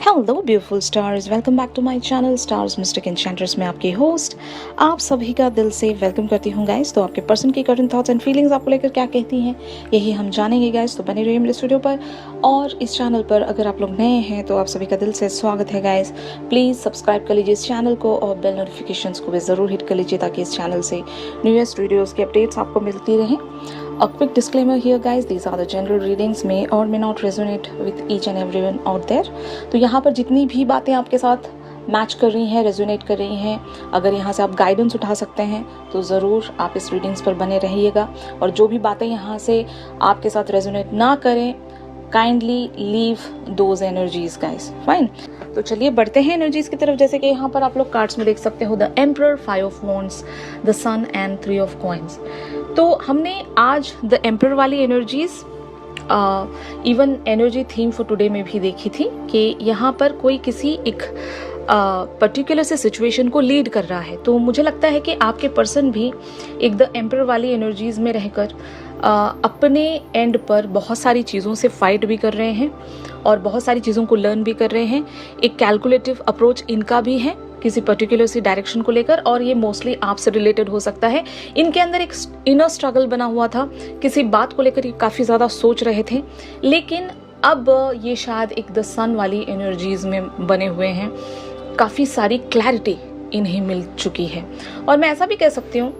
Hello beautiful stars, welcome back to my channel stars mystic enchanters में आपकी host आप सभी का दिल से वेलकम करती हूँ गाइस। तो आपके पर्सन की करंट थॉट्स एंड फीलिंग्स आपको लेकर क्या कहती हैं यही हम जानेंगे गाइस। तो बने रहिए मेरे स्टूडियो पर और इस चैनल पर अगर आप लोग नए हैं तो आप सभी का दिल से स्वागत है गाइस। प्लीज़ सब्सक्राइब कर लीजिए इस चैनल को और बेल नोटिफिकेशंस को भी ज़रूर हिट कर लीजिए ताकि इस चैनल से न्यूएस्ट वीडियोज़ की अपडेट्स आपको मिलती रहें। A quick disclaimer here guys, these are the general readings, may or may not resonate with each and everyone out there। तो यहाँ पर जितनी भी बातें आपके साथ मैच कर रही हैं, रेजोनेट कर रही हैं, अगर यहाँ से आप गाइडेंस उठा सकते हैं तो ज़रूर आप इस रीडिंग्स पर बने रहिएगा। और जो भी बातें यहाँ से आपके साथ रेजोनेट ना करें, kindly leave those energies guys. Fine, तो चलिए बढ़ते हैं एनर्जीज की तरफ। जैसे कि यहाँ पर आप लोग कार्ड्स में देख सकते हो the emperor, 5 of wands, the sun and 3 of coins. तो हमने आज द एम्परर वाली energies even energy theme for today में भी देखी थी कि यहाँ पर कोई किसी एक पर्टिकुलर से सिचुएशन को लीड कर रहा है। तो मुझे लगता है कि आपके पर्सन भी एक द एम्परर वाली एनर्जीज में रहकर अपने एंड पर बहुत सारी चीज़ों से फाइट भी कर रहे हैं और बहुत सारी चीज़ों को लर्न भी कर रहे हैं। एक कैलकुलेटिव अप्रोच इनका भी है किसी पर्टिकुलर सी डायरेक्शन को लेकर, और ये मोस्टली आपसे रिलेटेड हो सकता है। इनके अंदर एक इनर स्ट्रगल बना हुआ था, किसी बात को लेकर ये काफ़ी ज़्यादा सोच रहे थे, लेकिन अब ये शायद एक द सन वाली एनर्जीज में बने हुए हैं। काफ़ी सारी क्लैरिटी इन्हें मिल चुकी है और मैं ऐसा भी कह सकती हूँ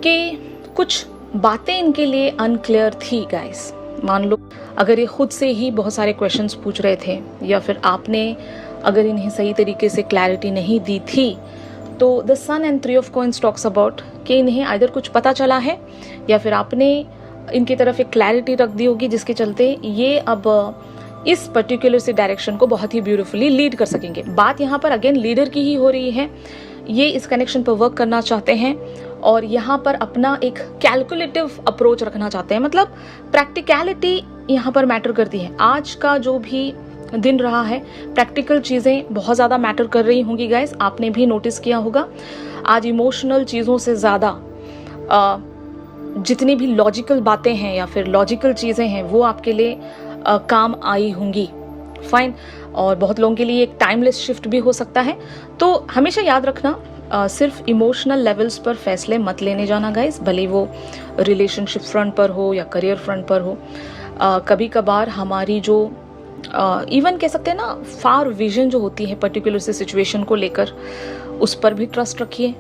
कि कुछ बातें इनके लिए अनक्लियर थी गाइस। मान लो अगर ये खुद से ही बहुत सारे क्वेश्चंस पूछ रहे थे या फिर आपने अगर इन्हें सही तरीके से क्लैरिटी नहीं दी थी, तो the sun and 3 of coins talks about कि इन्हें आइदर कुछ पता चला है या फिर आपने इनकी तरफ एक क्लैरिटी रख दी होगी जिसके चलते ये अब इस पर्टिकुलर से डायरेक्शन को बहुत ही ब्यूटीफुली लीड कर सकेंगे। बात यहाँ पर अगेन लीडर की ही हो रही है। ये इस कनेक्शन पर वर्क करना चाहते हैं और यहाँ पर अपना एक कैलकुलेटिव अप्रोच रखना चाहते हैं। मतलब प्रैक्टिकलिटी यहाँ पर मैटर करती है। आज का जो भी दिन रहा है, प्रैक्टिकल चीज़ें बहुत ज़्यादा मैटर कर रही होंगी गाइस। आपने भी नोटिस किया होगा आज इमोशनल चीज़ों से ज़्यादा जितनी भी लॉजिकल बातें हैं या फिर लॉजिकल चीज़ें हैं वो आपके लिए काम आई होंगी। फाइन, और बहुत लोगों के लिए एक टाइमलेस शिफ्ट भी हो सकता है। तो हमेशा याद रखना सिर्फ इमोशनल लेवल्स पर फैसले मत लेने जाना गाइस, भले वो रिलेशनशिप फ्रंट पर हो या करियर फ्रंट पर हो। कभी कभार हमारी जो इवन कह सकते हैं ना फार विजन जो होती है पर्टिकुलर से सिचुएशन को लेकर, उस पर भी ट्रस्ट रखिए।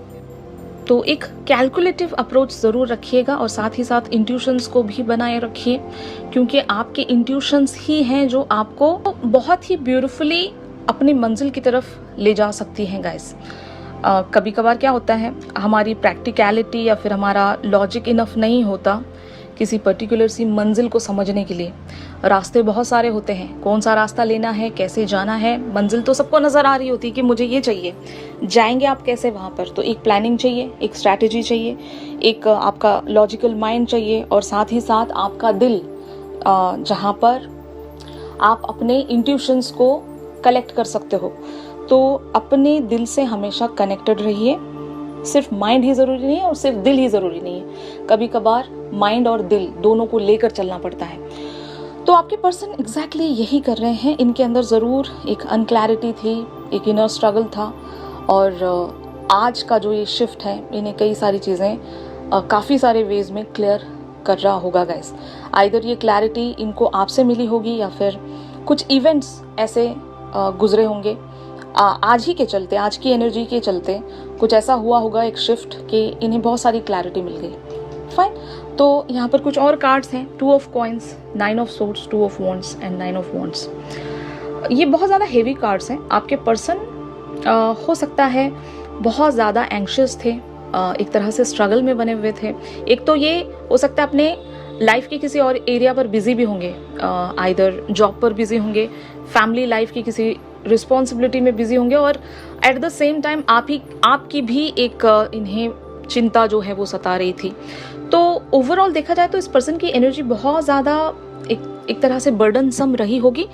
तो एक कैलकुलेटिव अप्रोच ज़रूर रखिएगा और साथ ही साथ इंट्यूशंस को भी बनाए रखिए, क्योंकि आपके इंट्यूशंस ही हैं जो आपको बहुत ही ब्यूटीफुली अपनी मंजिल की तरफ ले जा सकती हैं गाइस। कभी कभार क्या होता है, हमारी प्रैक्टिकलिटी या फिर हमारा लॉजिक इनफ नहीं होता किसी पर्टिकुलर सी मंजिल को समझने के लिए। रास्ते बहुत सारे होते हैं, कौन सा रास्ता लेना है, कैसे जाना है, मंजिल तो सबको नज़र आ रही होती है कि मुझे ये चाहिए, जाएंगे आप कैसे वहाँ पर। तो एक प्लानिंग चाहिए, एक स्ट्रैटेजी चाहिए, एक आपका लॉजिकल माइंड चाहिए और साथ ही साथ आपका दिल, जहाँ पर आप अपने इंट्यूशंस को कलेक्ट कर सकते हो। तो अपने दिल से हमेशा कनेक्टेड रहिए। सिर्फ माइंड ही ज़रूरी नहीं है और सिर्फ दिल ही ज़रूरी नहीं है, कभी कभार माइंड और दिल दोनों को लेकर चलना पड़ता है। तो आपके पर्सन एग्जैक्टली यही कर रहे हैं। इनके अंदर ज़रूर एक अनक्लैरिटी थी, एक इनर स्ट्रगल था और आज का जो ये शिफ्ट है इन्हें कई सारी चीज़ें काफ़ी सारे वेज में क्लियर कर रहा होगा गाइस। आइदर ये क्लैरिटी इनको आपसे मिली होगी या फिर कुछ इवेंट्स ऐसे गुजरे होंगे आज ही के चलते, आज की एनर्जी के चलते कुछ ऐसा हुआ होगा, एक शिफ्ट, कि इन्हें बहुत सारी क्लैरिटी मिल गई। फाइन, तो यहाँ पर कुछ और कार्ड्स हैं, 2 of coins, 9 of swords, 2 of wands and 9 of wands. ये बहुत ज़्यादा हेवी कार्ड्स हैं। आपके पर्सन हो सकता है बहुत ज़्यादा एंग्शियस थे, एक तरह से स्ट्रगल में बने हुए थे। एक तो ये हो सकता है अपने लाइफ के किसी और एरिया पर बिजी भी होंगे, आइदर जॉब पर बिजी होंगे, फैमिली लाइफ की किसी रिस्पॉन्सिबिलिटी में बिजी होंगे और एट द सेम टाइम आपकी भी एक इन्हें चिंता जो है वो सता रही थी। तो ओवरऑल देखा जाए तो इस पर्सन की एनर्जी बहुत ज़्यादा एक तरह से बर्डनसम रही होगी,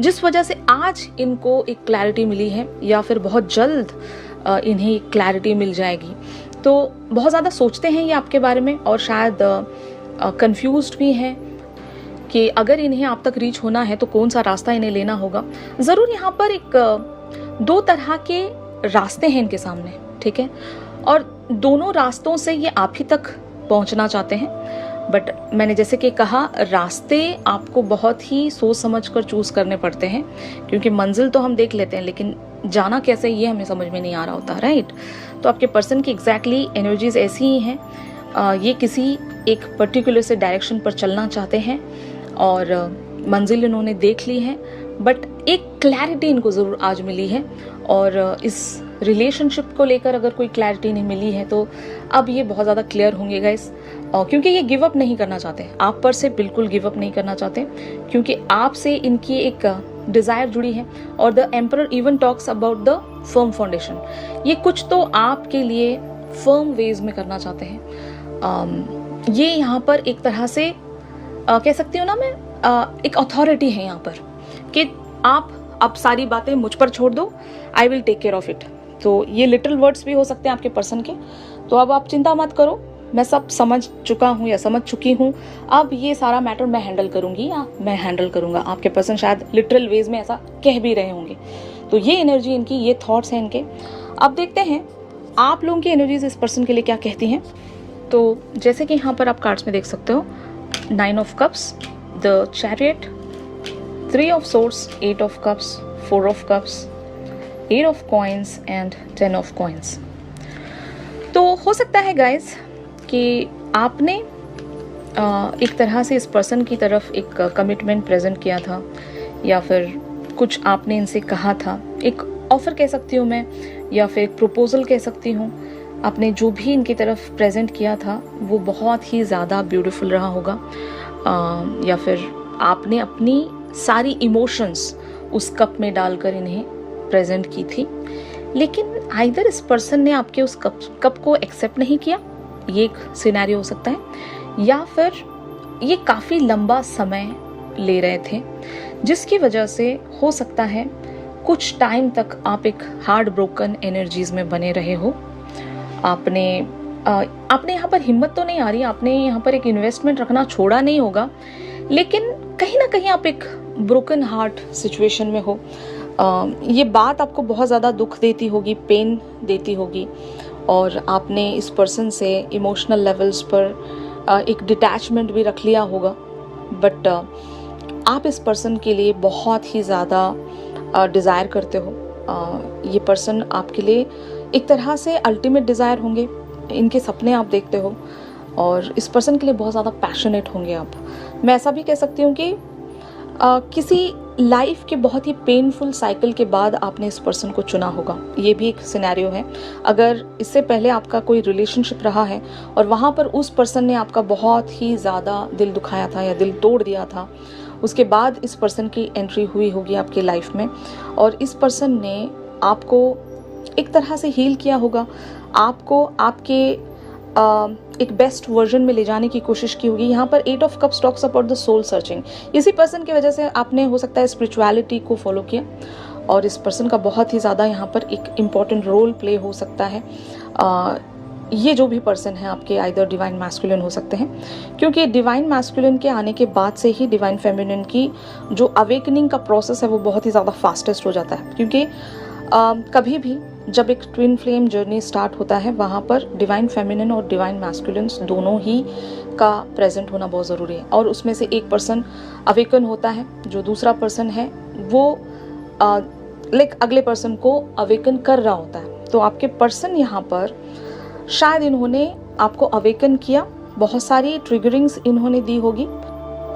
जिस वजह से आज इनको एक क्लैरिटी मिली है या फिर बहुत जल्द इन्हें क्लैरिटी मिल जाएगी। तो बहुत ज़्यादा सोचते हैं ये आपके बारे में और शायद कंफ्यूज्ड भी हैं कि अगर इन्हें आप तक रीच होना है तो कौन सा रास्ता इन्हें लेना होगा। ज़रूर यहाँ पर एक 2 तरह के रास्ते हैं इनके सामने, ठीक है, और दोनों रास्तों से ये आप ही तक पहुँचना चाहते हैं। बट मैंने जैसे कि कहा, रास्ते आपको बहुत ही सोच समझ कर चूज़ करने पड़ते हैं, क्योंकि मंजिल तो हम देख लेते हैं लेकिन जाना कैसे ये हमें समझ में नहीं आ रहा होता, राइट। तो आपके पर्सन की एग्जैक्टली एनर्जीज ऐसी ही हैं। ये किसी एक पर्टिकुलर से डायरेक्शन पर चलना चाहते हैं और मंजिल इन्होंने देख ली है, बट एक क्लैरिटी इनको ज़रूर आज मिली है। और इस रिलेशनशिप को लेकर अगर कोई क्लैरिटी नहीं मिली है तो अब ये बहुत ज़्यादा क्लियर होंगे गाइस, क्योंकि ये गिव अप नहीं करना चाहते, आप पर से बिल्कुल गिव अप नहीं करना चाहते, क्योंकि आपसे इनकी एक डिज़ायर जुड़ी है। और the emperor even talks about the firm foundation, ये कुछ तो आपके लिए फर्म वेज में करना चाहते हैं। ये यहाँ पर एक तरह से कह सकती हूँ ना मैं, एक अथॉरिटी है यहाँ पर कि आप अब सारी बातें मुझ पर छोड़ दो, I will take care of it. तो ये लिटिल वर्ड्स भी हो सकते हैं आपके पर्सन के। तो अब आप चिंता मत करो, मैं सब समझ चुका हूँ या समझ चुकी हूँ, अब ये सारा मैटर मैं हैंडल करूँगी या मैं हैंडल करूँगा। आपके पर्सन शायद लिटरल वेज में ऐसा कह भी रहे होंगे। तो ये एनर्जी इनकी, ये थॉट्स हैं इनके। अब देखते हैं आप लोगों की एनर्जीज इस पर्सन के लिए क्या कहती हैं। तो जैसे कि यहाँ पर आप कार्ड्स में देख सकते हो, 9 of cups, the chariot, 3 of swords, 8 of cups, 4 of cups, 8 of coins and 10 of coins. तो हो सकता है गाइज कि आपने एक तरह से इस पर्सन की तरफ एक कमिटमेंट प्रेजेंट किया था, या फिर कुछ आपने इनसे कहा था, एक ऑफर कह सकती हूँ मैं, या फिर एक प्रपोजल कह सकती हूँ। आपने जो भी इनकी तरफ प्रेजेंट किया था वो बहुत ही ज़्यादा ब्यूटीफुल रहा होगा, या फिर आपने अपनी सारी इमोशंस उस कप में डालकर इन्हें प्रेजेंट की थी। लेकिन आइदर इस पर्सन ने आपके उस कप को एक्सेप्ट नहीं किया, ये एक सिनेरियो हो सकता है, या फिर ये काफ़ी लंबा समय ले रहे थे, जिसकी वजह से हो सकता है कुछ टाइम तक आप एक हार्ड ब्रोकन एनर्जीज में बने रहे हो। आपने यहाँ पर हिम्मत तो नहीं आ रही, आपने यहाँ पर एक इन्वेस्टमेंट रखना छोड़ा नहीं होगा, लेकिन कहीं ना कहीं आप एक ब्रोकन हार्ट सिचुएशन में हो। ये बात आपको बहुत ज़्यादा दुख देती होगी, पेन देती होगी, और आपने इस पर्सन से इमोशनल लेवल्स पर एक डिटैचमेंट भी रख लिया होगा। बट आप इस पर्सन के लिए बहुत ही ज़्यादा डिज़ायर करते हो। ये पर्सन आपके लिए एक तरह से अल्टीमेट डिज़ायर होंगे, इनके सपने आप देखते हो, और इस पर्सन के लिए बहुत ज़्यादा पैशनेट होंगे आप। मैं ऐसा भी कह सकती हूँ कि किसी लाइफ के बहुत ही पेनफुल साइकिल के बाद आपने इस पर्सन को चुना होगा, ये भी एक सिनेरियो है। अगर इससे पहले आपका कोई रिलेशनशिप रहा है और वहाँ पर उस पर्सन ने आपका बहुत ही ज़्यादा दिल दुखाया था या दिल तोड़ दिया था, उसके बाद इस पर्सन की एंट्री हुई होगी आपके लाइफ में, और इस पर्सन ने आपको एक तरह से हील किया होगा, आपको आपके एक बेस्ट वर्जन में ले जाने की कोशिश की होगी। यहाँ पर 8 of cups talks about the soul searching. इसी पर्सन की वजह से आपने हो सकता है स्पिरिचुअलिटी को फॉलो किया, और इस पर्सन का बहुत ही ज़्यादा यहाँ पर एक इम्पॉर्टेंट रोल प्ले हो सकता है। ये जो भी पर्सन है आपके आइदर डिवाइन मैस्कुलिन हो सकते हैं, क्योंकि डिवाइन मैस्कुलिन के आने के बाद से ही डिवाइन फेमिनिन की जो अवेकनिंग का प्रोसेस है वो बहुत ही ज़्यादा फास्टेस्ट हो जाता है। क्योंकि कभी भी जब एक ट्विन फ्लेम जर्नी स्टार्ट होता है, वहाँ पर डिवाइन फेमिनिन और डिवाइन मैस्कुलिन्स दोनों ही का प्रेजेंट होना बहुत ज़रूरी है। और उसमें से एक पर्सन अवेकन होता है, जो दूसरा पर्सन है वो अगले पर्सन को अवेकन कर रहा होता है। तो आपके पर्सन यहाँ पर शायद इन्होंने आपको अवेकन किया, बहुत सारी ट्रिगरिंग्स इन्होंने दी होगी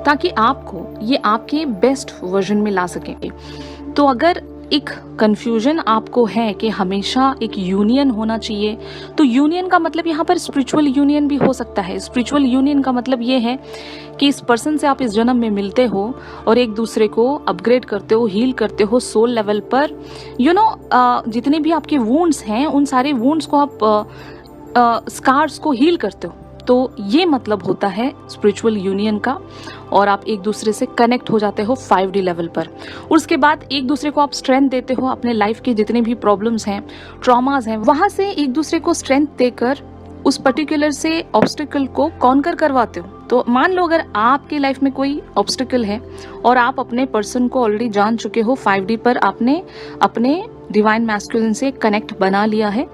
ताकि आपको ये आपके बेस्ट वर्जन में ला सकेंगे। तो अगर एक कंफ्यूजन आपको है कि हमेशा एक यूनियन होना चाहिए, तो यूनियन का मतलब यहाँ पर स्पिरिचुअल यूनियन भी हो सकता है। स्पिरिचुअल यूनियन का मतलब ये है कि इस पर्सन से आप इस जन्म में मिलते हो और एक दूसरे को अपग्रेड करते हो, हील करते हो सोल लेवल पर। जितने भी आपके वुंड्स हैं उन सारे वुंड्स को आप स्कार्स को हील करते हो। तो ये मतलब होता है स्पिरिचुअल यूनियन का, और आप एक दूसरे से कनेक्ट हो जाते हो 5D लेवल पर। और उसके बाद एक दूसरे को आप स्ट्रेंथ देते हो, अपने लाइफ के जितने भी प्रॉब्लम्स हैं, ट्रॉमास हैं, वहाँ से एक दूसरे को स्ट्रेंथ देकर उस पर्टिकुलर से ऑब्स्टिकल को कॉन्कर करवाते हो। तो मान लो अगर आपकी लाइफ में कोई ऑब्स्टिकल है और आप अपने पर्सन को ऑलरेडी जान चुके हो 5D पर, आपने अपने डिवाइन मैस्कुलिन से कनेक्ट बना लिया है,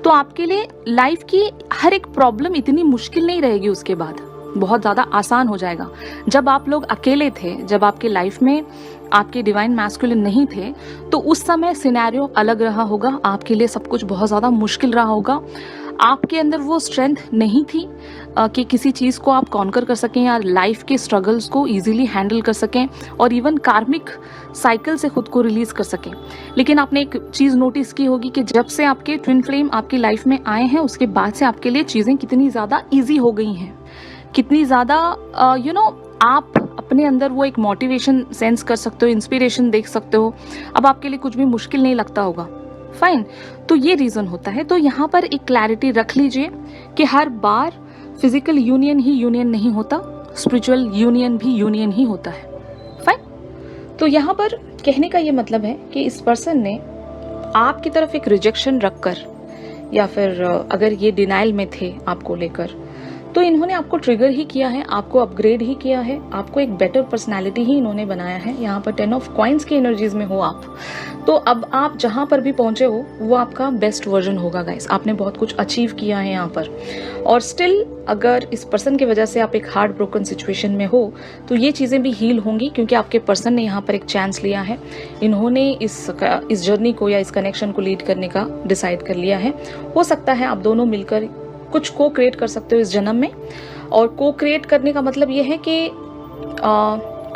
तो आपके लिए लाइफ की हर एक प्रॉब्लम इतनी मुश्किल नहीं रहेगी, उसके बाद बहुत ज़्यादा आसान हो जाएगा। जब आप लोग अकेले थे, जब आपके लाइफ में आपके डिवाइन मैस्कुलिन नहीं थे, तो उस समय सिनेरियो अलग रहा होगा, आपके लिए सब कुछ बहुत ज़्यादा मुश्किल रहा होगा। आपके अंदर वो स्ट्रेंथ नहीं थी कि किसी चीज़ को आप कॉन्कर कर सकें या लाइफ के स्ट्रगल्स को इजीली हैंडल कर सकें और इवन कार्मिक साइकिल से खुद को रिलीज कर सकें। लेकिन आपने एक चीज़ नोटिस की होगी कि जब से आपके ट्विन फ्लेम आपकी लाइफ में आए हैं, उसके बाद से आपके लिए चीज़ें कितनी ज़्यादा ईजी हो गई हैं, कितनी ज़्यादा आप अपने अंदर वो एक मोटिवेशन सेंस कर सकते हो, इंस्पिरेशन देख सकते हो। अब आपके लिए कुछ भी मुश्किल नहीं लगता होगा। फाइन, तो ये रीज़न होता है। तो यहाँ पर एक क्लैरिटी रख लीजिए कि हर बार फिजिकल यूनियन ही यूनियन नहीं होता, स्पिरिचुअल यूनियन भी यूनियन ही होता है। फाइन, तो यहाँ पर कहने का ये मतलब है कि इस पर्सन ने आपकी तरफ एक रिजेक्शन रखकर, या फिर अगर ये डिनाइल में थे आपको लेकर, तो इन्होंने आपको ट्रिगर ही किया है, आपको अपग्रेड ही किया है, आपको एक बेटर पर्सनालिटी ही इन्होंने बनाया है। यहाँ पर 10 ऑफ कॉइन्स की एनर्जीज में हो आप, तो अब आप जहाँ पर भी पहुंचे हो वो आपका बेस्ट वर्जन होगा गाइस। आपने बहुत कुछ अचीव किया है यहाँ पर, और स्टिल अगर इस पर्सन की वजह से आप एक हार्ट ब्रोकन सिचुएशन में हो, तो ये चीज़ें भी हील होंगी, क्योंकि आपके पर्सन ने यहाँ पर एक चांस लिया है। इन्होंने इस जर्नी को या इस कनेक्शन को लीड करने का डिसाइड कर लिया है। हो सकता है आप दोनों मिलकर कुछ को क्रिएट कर सकते हो इस जन्म में, और को क्रिएट करने का मतलब ये है कि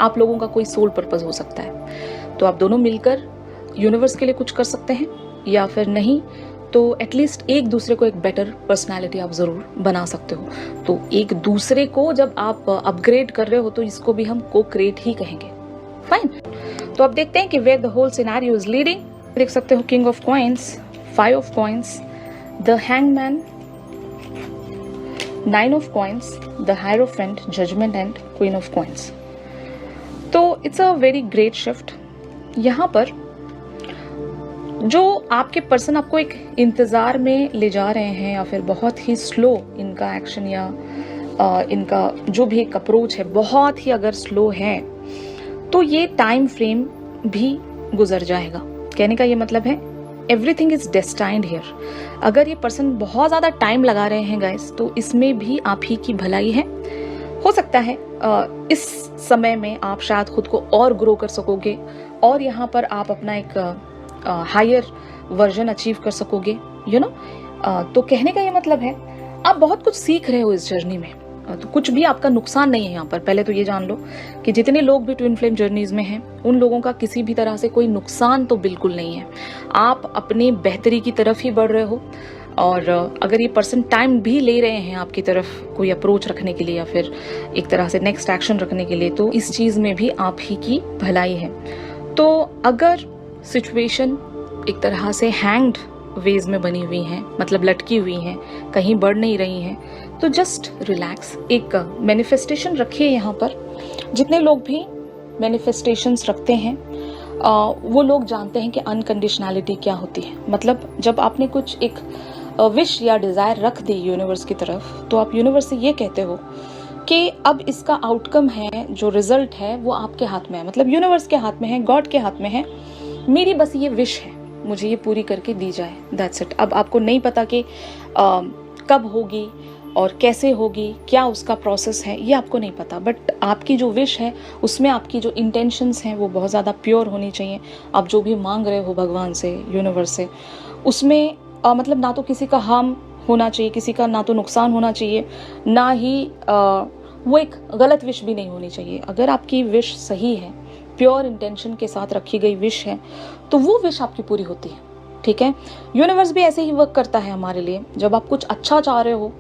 आप लोगों का कोई सोल पर्पस हो सकता है। तो आप दोनों मिलकर यूनिवर्स के लिए कुछ कर सकते हैं, या फिर नहीं तो एटलीस्ट एक दूसरे को एक बेटर पर्सनालिटी आप जरूर बना सकते हो। तो एक दूसरे को जब आप अपग्रेड कर रहे हो, तो इसको भी हम को क्रिएट ही कहेंगे। फाइन, तो अब देखते हैं कि where the whole scenario is leading. देख सकते हो king of coins, 5 of coins, the hangman, 9 of coins, the hierophant, judgement and queen of coins. तो it's a very great shift. यहाँ पर जो आपके पर्सन आपको एक इंतजार में ले जा रहे हैं, या फिर बहुत ही स्लो इनका एक्शन या इनका जो भी एक अप्रोच है बहुत ही अगर स्लो है, तो ये टाइम फ्रेम भी गुजर जाएगा। कहने का ये मतलब है एवरीथिंग इज डेस्टाइंड हियर। अगर ये पर्सन बहुत ज़्यादा टाइम लगा रहे हैं गाइस, तो इसमें भी आप ही की भलाई है। हो सकता है इस समय में आप शायद खुद को और ग्रो कर सकोगे, और यहाँ पर आप अपना एक हायर वर्जन अचीव कर सकोगे, यू नो। तो कहने का ये मतलब है आप बहुत कुछ सीख रहे हो इस जर्नी में, तो कुछ भी आपका नुकसान नहीं है यहाँ पर। पहले तो ये जान लो कि जितने लोग भी ट्विन फ्लेम जर्नीज में हैं, उन लोगों का किसी भी तरह से कोई नुकसान तो बिल्कुल नहीं है। आप अपनी बेहतरी की तरफ ही बढ़ रहे हो, और अगर ये पर्सन टाइम भी ले रहे हैं आपकी तरफ कोई अप्रोच रखने के लिए, या फिर एक तरह से नेक्स्ट एक्शन रखने के लिए, तो इस चीज़ में भी आप ही की भलाई है। तो अगर सिचुएशन एक तरह से हैंग्ड वेज में बनी हुई हैं, मतलब लटकी हुई हैं, कहीं बढ़ नहीं रही हैं, तो जस्ट रिलैक्स। एक मैनिफेस्टेशन रखिए यहाँ पर। जितने लोग भी मैनिफेस्टेशंस रखते हैं वो लोग जानते हैं कि अनकंडीशनैलिटी क्या होती है। मतलब जब आपने कुछ एक विश या डिज़ायर रख दी यूनिवर्स की तरफ, तो आप यूनिवर्स से ये कहते हो कि अब इसका आउटकम है, जो रिजल्ट है वो आपके हाथ में है, मतलब यूनिवर्स के हाथ में है, गॉड के हाथ में है। मेरी बस ये विश है, मुझे ये पूरी करके दी जाए, दैट्स इट। अब आपको नहीं पता कि कब होगी और कैसे होगी, क्या उसका प्रोसेस है, ये आपको नहीं पता, बट आपकी जो विश है उसमें आपकी जो इंटेंशंस हैं वो बहुत ज़्यादा प्योर होनी चाहिए। आप जो भी मांग रहे हो भगवान से, यूनिवर्स से, उसमें मतलब ना तो किसी का हार्म होना चाहिए, किसी का ना तो नुकसान होना चाहिए, ना ही वो एक गलत विश भी नहीं होनी चाहिए। अगर आपकी विश सही है, प्योर इंटेंशन के साथ रखी गई विश है, तो वो विश आपकी पूरी होती है। ठीक है, यूनिवर्स भी ऐसे ही वर्क करता है हमारे लिए। जब आप कुछ अच्छा चाह रहे हो,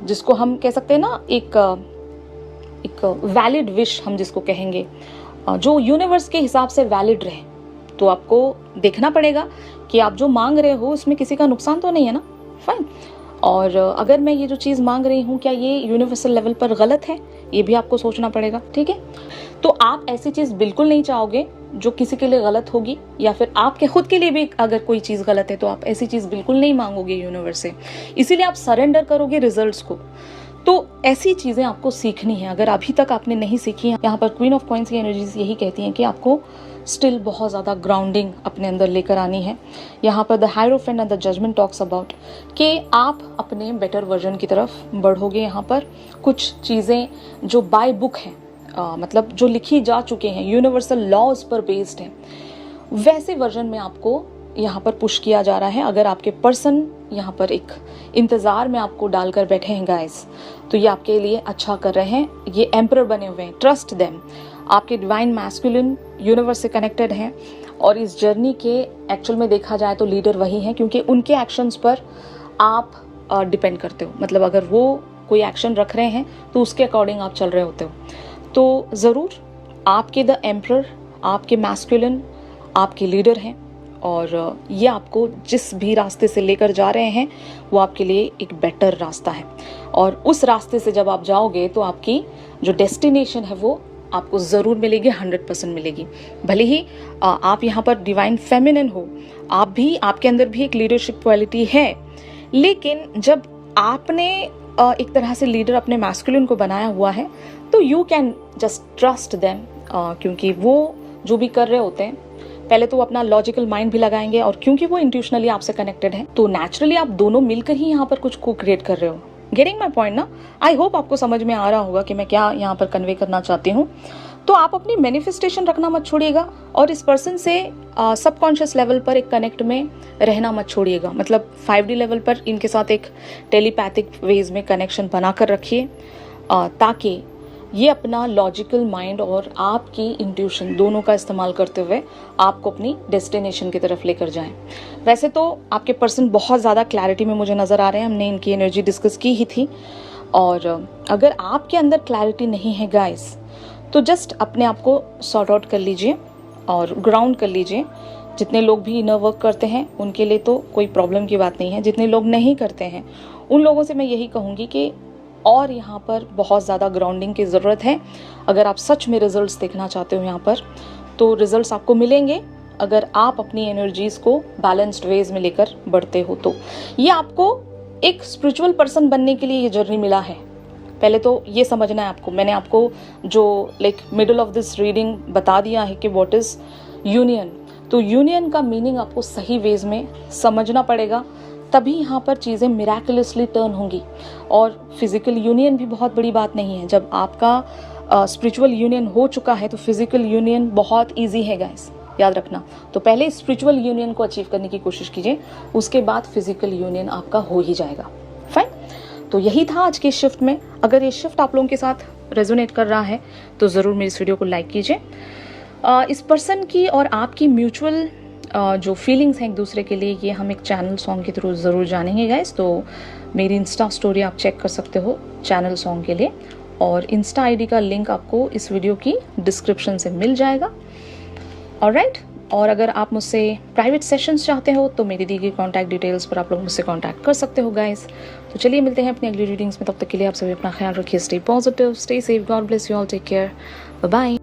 जिसको हम कह सकते हैं ना एक वैलिड विश हम जिसको कहेंगे, जो यूनिवर्स के हिसाब से वैलिड रहे, तो आपको देखना पड़ेगा कि आप जो मांग रहे हो उसमें किसी का नुकसान तो नहीं है ना। फाइन, और अगर मैं ये जो चीज़ मांग रही हूँ क्या ये यूनिवर्सल लेवल पर गलत है, ये भी आपको सोचना पड़ेगा। ठीक है, तो आप ऐसी चीज़ बिल्कुल नहीं चाहोगे जो किसी के लिए गलत होगी, या फिर आपके खुद के लिए भी अगर कोई चीज़ गलत है तो आप ऐसी चीज़ बिल्कुल नहीं मांगोगे यूनिवर्स से, इसीलिए आप सरेंडर करोगे रिजल्ट्स को। तो ऐसी चीज़ें आपको सीखनी है, अगर अभी तक आपने नहीं सीखी है। यहाँ पर क्वीन ऑफ कॉइंस की एनर्जीज यही कहती हैं कि आपको स्टिल बहुत ज़्यादा ग्राउंडिंग अपने अंदर लेकर आनी है। यहाँ पर the hierophant and the judgment talks about कि आप अपने बेटर वर्जन की तरफ बढ़ोगे। यहाँ पर कुछ चीज़ें जो बाय बुक हैं, मतलब जो लिखी जा चुके हैं, यूनिवर्सल लॉज पर बेस्ड हैं, वैसे वर्जन में आपको यहाँ पर पुश किया जा रहा है। अगर आपके पर्सन यहाँ पर एक इंतज़ार में आपको डालकर बैठे हैं गाइस, तो ये आपके लिए अच्छा कर रहे हैं। ये एम्परर बने हुए हैं, ट्रस्ट देम। आपके डिवाइन मैस्कुलिन यूनिवर्स से कनेक्टेड हैं, और इस जर्नी के एक्चुअल में देखा जाए तो लीडर वही हैं, क्योंकि उनके एक्शंस पर आप डिपेंड करते हो। मतलब अगर वो कोई एक्शन रख रहे हैं तो उसके अकॉर्डिंग आप चल रहे होते हो। तो ज़रूर आपके द एम्परर, आपके मैस्कुलिन आपके लीडर हैं, और ये आपको जिस भी रास्ते से लेकर जा रहे हैं वो आपके लिए एक बेटर रास्ता है। और उस रास्ते से जब आप जाओगे तो आपकी जो डेस्टिनेशन है वो आपको ज़रूर मिलेगी, 100% मिलेगी। भले ही आप यहाँ पर डिवाइन फेमिनिन हो, आप भी, आपके अंदर भी एक लीडरशिप क्वालिटी है, लेकिन जब आपने एक तरह से लीडर अपने मैस्कुलिन को बनाया हुआ है तो you can just trust them, क्योंकि वो जो भी कर रहे होते हैं पहले तो वो अपना लॉजिकल माइंड भी लगाएंगे, और क्योंकि वो इंट्यूशनली आपसे कनेक्टेड है तो नेचुरली आप दोनों मिलकर ही यहाँ पर कुछ को क्रिएट कर रहे हो। गेटिंग माई पॉइंट ना? आई होप आपको समझ में आ रहा होगा कि मैं क्या यहाँ पर कन्वे करना चाहती हूँ। तो आप अपनी मैनिफेस्टेशन रखना मत छोड़िएगा, और इस पर्सन से सबकॉन्शियस लेवल पर एक कनेक्ट में रहना मत छोड़िएगा। मतलब 5D लेवल पर इनके साथ एक टेलीपैथिक वेज में कनेक्शन बनाकर रखिए, ताकि ये अपना लॉजिकल माइंड और आपकी इंट्यूशन दोनों का इस्तेमाल करते हुए आपको अपनी डेस्टिनेशन की तरफ लेकर जाएं। वैसे तो आपके पर्सन बहुत ज़्यादा क्लैरिटी में मुझे नज़र आ रहे हैं, हमने इनकी एनर्जी डिस्कस की ही थी। और अगर आपके अंदर क्लैरिटी नहीं है गाइस, तो जस्ट अपने आप को सॉर्ट आउट कर लीजिए और ग्राउंड कर लीजिए। जितने लोग भी इनर वर्क करते हैं उनके लिए तो कोई प्रॉब्लम की बात नहीं है, जितने लोग नहीं करते हैं उन लोगों से मैं यही कहूँगी कि और यहाँ पर बहुत ज़्यादा ग्राउंडिंग की ज़रूरत है। अगर आप सच में रिजल्ट्स देखना चाहते हो यहाँ पर, तो रिजल्ट्स आपको मिलेंगे अगर आप अपनी एनर्जीज़ को बैलेंस्ड वेज में लेकर बढ़ते हो। तो ये आपको एक स्पिरिचुअल पर्सन बनने के लिए ये जर्नी मिला है। पहले तो ये समझना है आपको, मैंने आपको जो मिडल ऑफ दिस रीडिंग बता दिया है कि व्हाट इज़ यूनियन। तो यूनियन का मीनिंग आपको सही वेज में समझना पड़ेगा, तभी यहाँ पर चीज़ें मिराकुलसली टर्न होंगी। और फिजिकल यूनियन भी बहुत बड़ी बात नहीं है। जब आपका स्पिरिचुअल यूनियन हो चुका है तो फिजिकल यूनियन बहुत ईजी है गाइस, याद रखना। तो पहले स्पिरिचुअल यूनियन को अचीव करने की कोशिश कीजिए, उसके बाद फिजिकल यूनियन आपका हो ही जाएगा। फाइन, तो यही था आज के शिफ्ट में। अगर ये शिफ्ट आप लोगों के साथ रेजोनेट कर रहा है तो ज़रूर मेरी इस वीडियो को लाइक कीजिए। इस पर्सन की और आपकी म्यूचुअल जो फीलिंग्स हैं एक दूसरे के लिए, ये हम एक चैनल सॉन्ग के थ्रू ज़रूर जानेंगे गाइस। तो मेरी इंस्टा स्टोरी आप चेक कर सकते हो चैनल सॉन्ग के लिए, और इंस्टा आईडी का लिंक आपको इस वीडियो की डिस्क्रिप्शन से मिल जाएगा। ऑलराइट, और अगर आप मुझसे प्राइवेट सेशंस चाहते हो तो मेरी दी गई कॉन्टैक्ट डिटेल्स पर आप लोग मुझसे कॉन्टैक्ट कर सकते हो गाइस। तो चलिए मिलते हैं अपनी अगली रीडिंग्स में, तब तक के लिए आप सभी अपना ख्याल रखिए। Stay positive, stay safe, God bless you all, take care, bye bye.